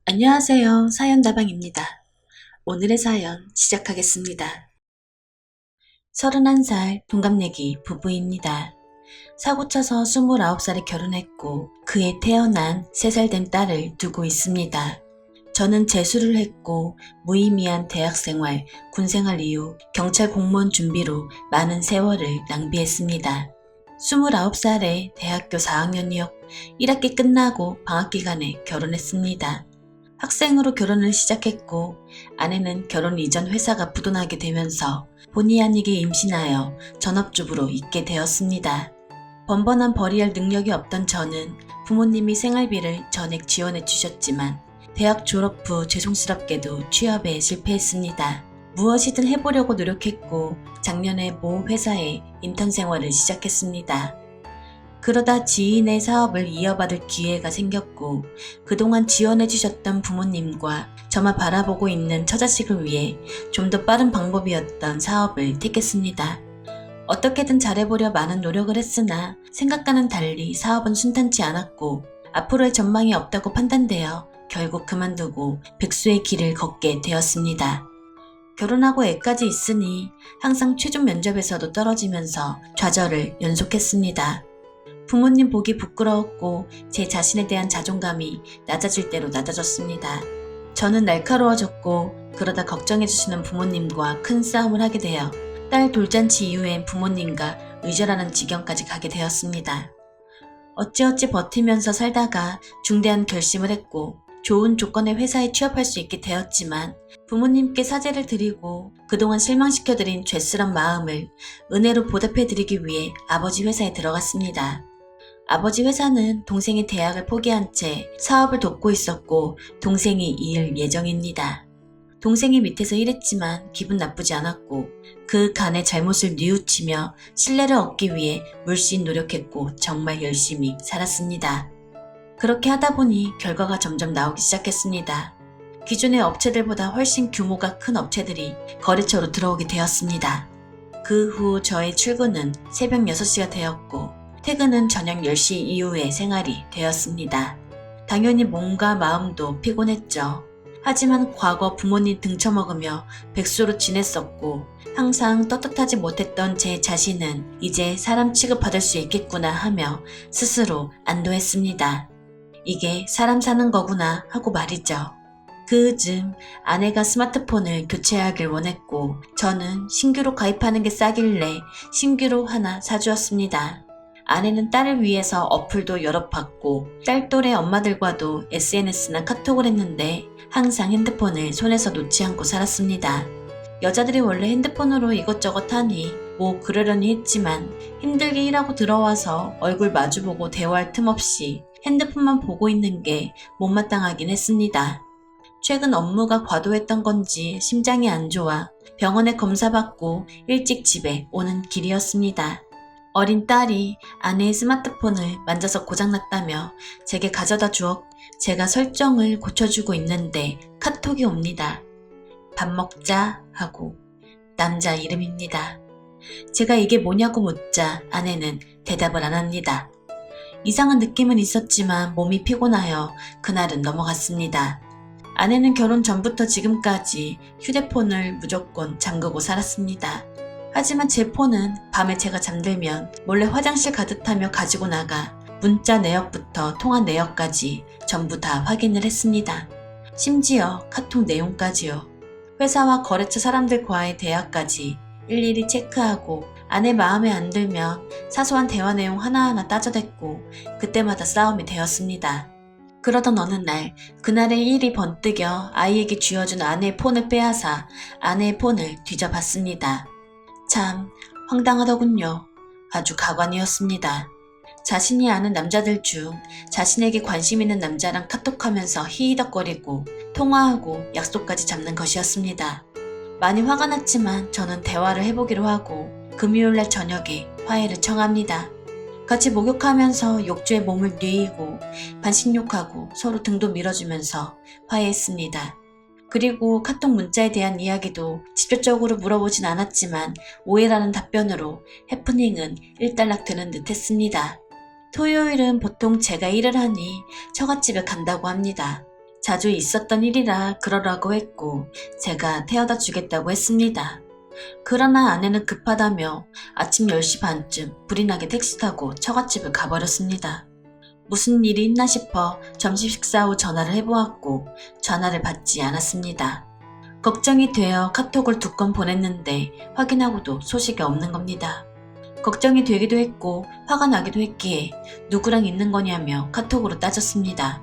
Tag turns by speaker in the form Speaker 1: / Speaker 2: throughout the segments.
Speaker 1: 안녕하세요. 사연다방입니다. 오늘의 사연 시작하겠습니다. 31살 동갑내기 부부입니다. 사고쳐서 29살에 결혼했고 그해 태어난 3살 된 딸을 두고 있습니다. 저는 재수를 했고 무의미한 대학생활, 군생활 이후 경찰 공무원 준비로 많은 세월을 낭비했습니다. 29살에 대학교 4학년이었고 1학기 끝나고 방학기간에 결혼했습니다. 학생으로 결혼을 시작했고 아내는 결혼 이전 회사가 부도나게 되면서 본의 아니게 임신하여 전업주부로 있게 되었습니다. 번번한 벌이할 능력이 없던 저는 부모님이 생활비를 전액 지원해 주셨지만 대학 졸업 후 죄송스럽게도 취업에 실패했습니다. 무엇이든 해보려고 노력했고 작년에 모 회사에 인턴 생활을 시작했습니다. 그러다 지인의 사업을 이어받을 기회가 생겼고 그동안 지원해주셨던 부모님과 저만 바라보고 있는 처자식을 위해 좀 더 빠른 방법이었던 사업을 택했습니다. 어떻게든 잘해보려 많은 노력을 했으나 생각과는 달리 사업은 순탄치 않았고 앞으로의 전망이 없다고 판단되어 결국 그만두고 백수의 길을 걷게 되었습니다. 결혼하고 애까지 있으니 항상 최종 면접에서도 떨어지면서 좌절을 연속했습니다. 부모님 보기 부끄러웠고 제 자신에 대한 자존감이 낮아질 대로 낮아졌습니다. 저는 날카로워졌고 그러다 걱정해주시는 부모님과 큰 싸움을 하게 되어 딸 돌잔치 이후엔 부모님과 의절하는 지경까지 가게 되었습니다. 어찌어찌 버티면서 살다가 중대한 결심을 했고 좋은 조건의 회사에 취업할 수 있게 되었지만 부모님께 사죄를 드리고 그동안 실망시켜드린 죄스런 마음을 은혜로 보답해드리기 위해 아버지 회사에 들어갔습니다. 아버지 회사는 동생이 대학을 포기한 채 사업을 돕고 있었고 동생이 이을 예정입니다. 동생이 밑에서 일했지만 기분 나쁘지 않았고 그 간의 잘못을 뉘우치며 신뢰를 얻기 위해 물씬 노력했고 정말 열심히 살았습니다. 그렇게 하다 보니 결과가 점점 나오기 시작했습니다. 기존의 업체들보다 훨씬 규모가 큰 업체들이 거래처로 들어오게 되었습니다. 그 후 저의 출근은 새벽 6시가 되었고 퇴근은 저녁 10시 이후의 생활이 되었습니다. 당연히 몸과 마음도 피곤했죠. 하지만 과거 부모님 등쳐먹으며 백수로 지냈었고 항상 떳떳하지 못했던 제 자신은 이제 사람 취급받을 수 있겠구나 하며 스스로 안도했습니다. 이게 사람 사는 거구나 하고 말이죠. 그 즈음 아내가 스마트폰을 교체하길 원했고 저는 신규로 가입하는 게 싸길래 신규로 하나 사주었습니다. 아내는 딸을 위해서 어플도 여러 받고 딸 또래 엄마들과도 SNS나 카톡을 했는데 항상 핸드폰을 손에서 놓지 않고 살았습니다. 여자들이 원래 핸드폰으로 이것저것 하니 뭐 그러려니 했지만 힘들게 일하고 들어와서 얼굴 마주보고 대화할 틈 없이 핸드폰만 보고 있는 게 못마땅하긴 했습니다. 최근 업무가 과도했던 건지 심장이 안 좋아 병원에 검사받고 일찍 집에 오는 길이었습니다. 어린 딸이 아내의 스마트폰을 만져서 고장났다며 제게 가져다 주었고 제가 설정을 고쳐주고 있는데 카톡이 옵니다. 밥 먹자 하고 남자 이름입니다. 제가 이게 뭐냐고 묻자 아내는 대답을 안 합니다. 이상한 느낌은 있었지만 몸이 피곤하여 그날은 넘어갔습니다. 아내는 결혼 전부터 지금까지 휴대폰을 무조건 잠그고 살았습니다. 하지만 제 폰은 밤에 제가 잠들면 몰래 화장실 가듯 하며 가지고 나가 문자 내역부터 통화 내역까지 전부 다 확인을 했습니다. 심지어 카톡 내용까지요. 회사와 거래처 사람들과의 대화까지 일일이 체크하고 아내 마음에 안 들면 사소한 대화 내용 하나하나 따져댔고 그때마다 싸움이 되었습니다. 그러던 어느 날 그날의 일이 번뜩여 아이에게 쥐어준 아내의 폰을 빼앗아 아내의 폰을 뒤져봤습니다. 참 황당하더군요. 아주 가관이었습니다. 자신이 아는 남자들 중 자신에게 관심 있는 남자랑 카톡하면서 히히덕거리고 통화하고 약속까지 잡는 것이었습니다. 많이 화가 났지만 저는 대화를 해보기로 하고 금요일날 저녁에 화해를 청합니다. 같이 목욕하면서 욕조에 몸을 뉘이고 반신욕하고 서로 등도 밀어주면서 화해했습니다. 그리고 카톡 문자에 대한 이야기도 직접적으로 물어보진 않았지만 오해라는 답변으로 해프닝은 일단락되는 듯 했습니다. 토요일은 보통 제가 일을 하니 처갓집에 간다고 합니다. 자주 있었던 일이라 그러라고 했고 제가 태워다 주겠다고 했습니다. 그러나 아내는 급하다며 아침 10시 반쯤 불이 나게 택시 타고 처갓집을 가버렸습니다. 무슨 일이 있나 싶어 점심 식사 후 전화를 해보았고 전화를 받지 않았습니다. 걱정이 되어 카톡을 2건 보냈는데 확인하고도 소식이 없는 겁니다. 걱정이 되기도 했고 화가 나기도 했기에 누구랑 있는 거냐며 카톡으로 따졌습니다.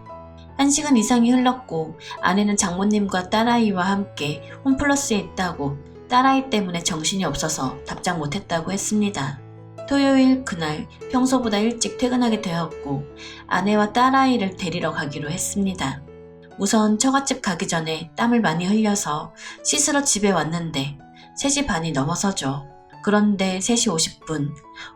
Speaker 1: 1시간 이상이 흘렀고 아내는 장모님과 딸아이와 함께 홈플러스에 있다고 딸아이 때문에 정신이 없어서 답장 못했다고 했습니다. 토요일 그날 평소보다 일찍 퇴근하게 되었고 아내와 딸아이를 데리러 가기로 했습니다. 우선 처갓집 가기 전에 땀을 많이 흘려서 씻으러 집에 왔는데 3시 반이 넘어서죠. 그런데 3시 50분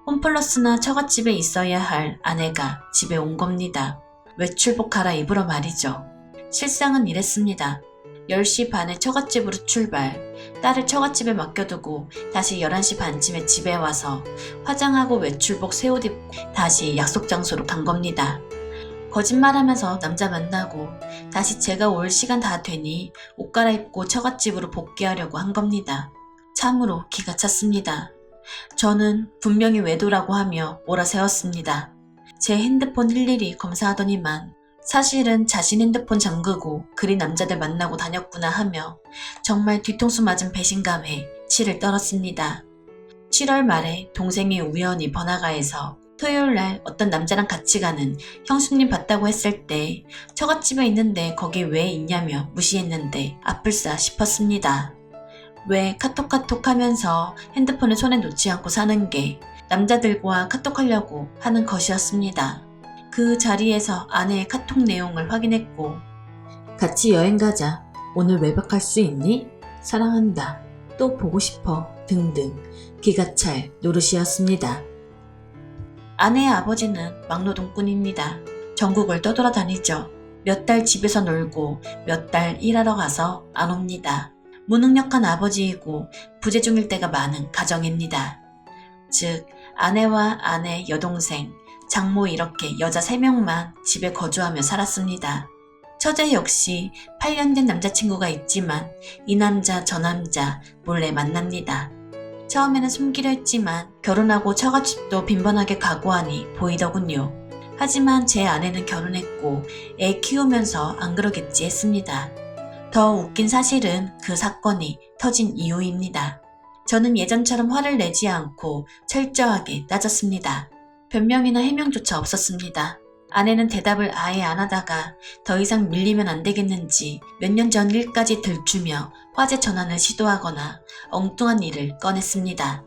Speaker 1: 홈플러스나 처갓집에 있어야 할 아내가 집에 온 겁니다. 외출복 갈아입으러 말이죠. 실상은 이랬습니다. 10시 반에 처갓집으로 출발, 딸을 처갓집에 맡겨두고 다시 11시 반쯤에 집에 와서 화장하고 외출복 새 옷 입고 다시 약속 장소로 간 겁니다. 거짓말하면서 남자 만나고 다시 제가 올 시간 다 되니 옷 갈아입고 처갓집으로 복귀하려고 한 겁니다. 참으로 기가 찼습니다. 저는 분명히 외도라고 하며 몰아세웠습니다. 제 핸드폰 일일이 검사하더니만 사실은 자신 핸드폰 잠그고 그리 남자들 만나고 다녔구나 하며 정말 뒤통수 맞은 배신감에 치를 떨었습니다. 7월 말에 동생이 우연히 번화가에서 토요일날 어떤 남자랑 같이 가는 형수님 봤다고 했을 때 처갓집에 있는데 거기 왜 있냐며 무시했는데 아플싸 싶었습니다. 왜 카톡 하면서 핸드폰을 손에 놓지 않고 사는 게 남자들과 카톡하려고 하는 것이었습니다. 그 자리에서 아내의 카톡 내용을 확인했고 같이 여행 가자. 오늘 외박할 수 있니? 사랑한다. 또 보고 싶어. 등등 기가 찰 노릇이었습니다. 아내의 아버지는 막노동꾼입니다. 전국을 떠돌아다니죠. 몇 달 집에서 놀고 몇 달 일하러 가서 안 옵니다. 무능력한 아버지이고 부재중일 때가 많은 가정입니다. 즉 아내와 아내, 여동생, 장모 이렇게 여자 3명만 집에 거주하며 살았습니다. 처제 역시 8년 된 남자친구가 있지만 이 남자 저 남자 몰래 만납니다. 처음에는 숨기려 했지만 결혼하고 처갓집도 빈번하게 가고 하니 보이더군요. 하지만 제 아내는 결혼했고 애 키우면서 안 그러겠지 했습니다. 더 웃긴 사실은 그 사건이 터진 이유입니다. 저는 예전처럼 화를 내지 않고 철저하게 따졌습니다. 변명이나 해명조차 없었습니다. 아내는 대답을 아예 안 하다가 더 이상 밀리면 안 되겠는지 몇 년 전 일까지 들추며 화제 전환을 시도하거나 엉뚱한 일을 꺼냈습니다.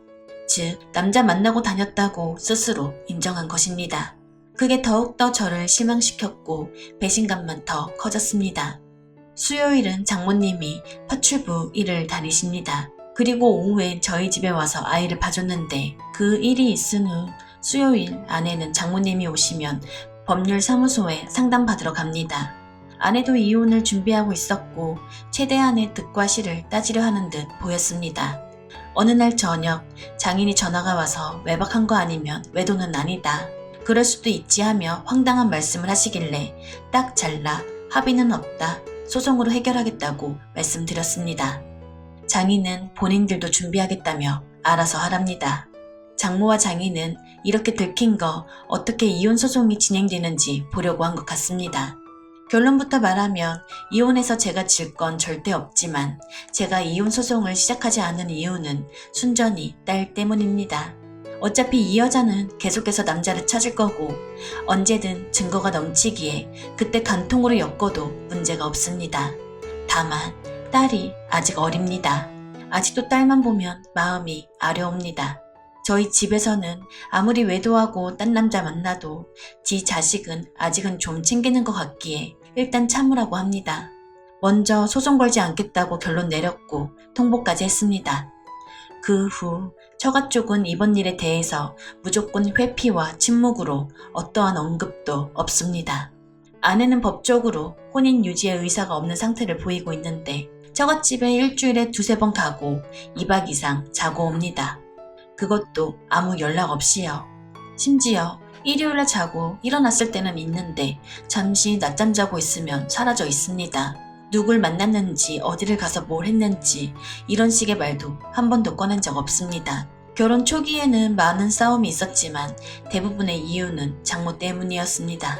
Speaker 1: 즉, 남자 만나고 다녔다고 스스로 인정한 것입니다. 그게 더욱더 저를 실망시켰고 배신감만 더 커졌습니다. 수요일은 장모님이 파출부 일을 다니십니다. 그리고 오후엔 저희 집에 와서 아이를 봐줬는데 그 일이 있은 후 수요일 아내는 장모님이 오시면 법률사무소에 상담받으러 갑니다. 아내도 이혼을 준비하고 있었고 최대한의 득과 실을 따지려 하는 듯 보였습니다. 어느 날 저녁 장인이 전화가 와서 외박한 거 아니면 외도는 아니다. 그럴 수도 있지 하며 황당한 말씀을 하시길래 딱 잘라 합의는 없다. 소송으로 해결하겠다고 말씀드렸습니다. 장인은 본인들도 준비하겠다며 알아서 하랍니다. 장모와 장인은 이렇게 들킨 거 어떻게 이혼 소송이 진행되는지 보려고 한 것 같습니다. 결론부터 말하면 이혼해서 제가 질 건 절대 없지만 제가 이혼 소송을 시작하지 않은 이유는 순전히 딸 때문입니다. 어차피 이 여자는 계속해서 남자를 찾을 거고 언제든 증거가 넘치기에 그때 간통으로 엮어도 문제가 없습니다. 다만 딸이 아직 어립니다. 아직도 딸만 보면 마음이 아려옵니다. 저희 집에서는 아무리 외도하고 딴 남자 만나도 지 자식은 아직은 좀 챙기는 것 같기에 일단 참으라고 합니다. 먼저 소송 걸지 않겠다고 결론 내렸고 통보까지 했습니다. 그 후 처가 쪽은 이번 일에 대해서 무조건 회피와 침묵으로 어떠한 언급도 없습니다. 아내는 법적으로 혼인 유지의 의사가 없는 상태를 보이고 있는데 처갓집에 일주일에 2-3번 가고 2박 이상 자고 옵니다. 그것도 아무 연락 없이요. 심지어 일요일에 자고 일어났을 때는 있는데 잠시 낮잠 자고 있으면 사라져 있습니다. 누굴 만났는지 어디를 가서 뭘 했는지 이런 식의 말도 한 번도 꺼낸 적 없습니다. 결혼 초기에는 많은 싸움이 있었지만 대부분의 이유는 장모 때문이었습니다.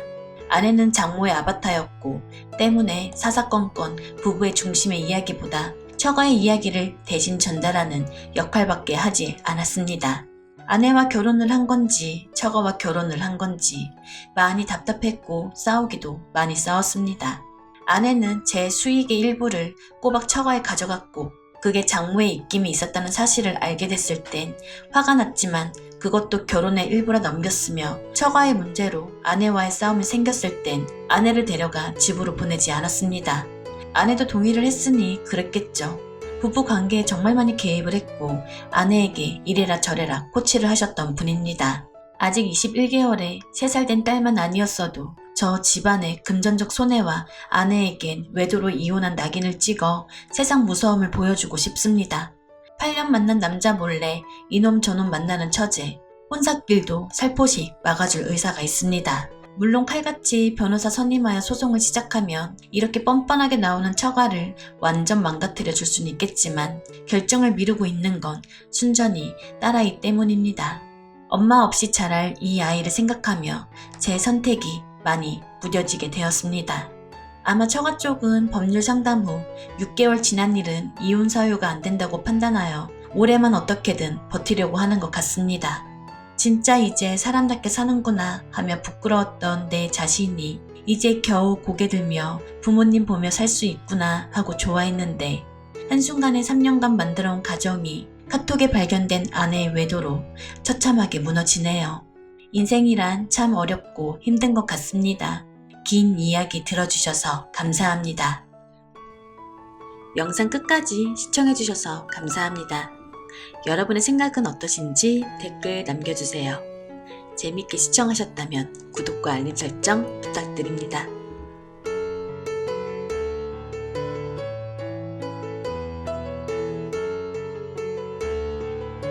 Speaker 1: 아내는 장모의 아바타였고 때문에 사사건건 부부의 중심의 이야기보다 처가의 이야기를 대신 전달하는 역할밖에 하지 않았습니다. 아내와 결혼을 한 건지 처가와 결혼을 한 건지 많이 답답했고 싸우기도 많이 싸웠습니다. 아내는 제 수익의 일부를 꼬박 처가에 가져갔고 그게 장모의 입김이 있었다는 사실을 알게 됐을 땐 화가 났지만 그것도 결혼의 일부라 넘겼으며 처가의 문제로 아내와의 싸움이 생겼을 땐 아내를 데려가 집으로 보내지 않았습니다. 아내도 동의를 했으니 그랬겠죠. 부부 관계에 정말 많이 개입을 했고 아내에게 이래라 저래라 코치를 하셨던 분입니다. 아직 21개월에 3살 된 딸만 아니었어도 저 집안의 금전적 손해와 아내에겐 외도로 이혼한 낙인을 찍어 세상 무서움을 보여주고 싶습니다. 8년 만난 남자 몰래 이놈 저놈 만나는 처제, 혼사길도 살포시 막아줄 의사가 있습니다. 물론 칼같이 변호사 선임하여 소송을 시작하면 이렇게 뻔뻔하게 나오는 처가를 완전 망가뜨려 줄 수는 있겠지만 결정을 미루고 있는 건 순전히 딸아이 때문입니다. 엄마 없이 자랄 이 아이를 생각하며 제 선택이 많이 무뎌지게 되었습니다. 아마 처가 쪽은 법률 상담 후 6개월 지난 일은 이혼 사유가 안 된다고 판단하여 올해만 어떻게든 버티려고 하는 것 같습니다. 진짜 이제 사람답게 사는구나 하며 부끄러웠던 내 자신이 이제 겨우 고개 들며 부모님 보며 살 수 있구나 하고 좋아했는데 한순간에 3년간 만들어온 가정이 카톡에 발견된 아내의 외도로 처참하게 무너지네요. 인생이란 참 어렵고 힘든 것 같습니다. 긴 이야기 들어주셔서 감사합니다. 영상 끝까지 시청해주셔서 감사합니다. 여러분의 생각은 어떠신지 댓글 남겨주세요. 재밌게 시청하셨다면 구독과 알림 설정 부탁드립니다.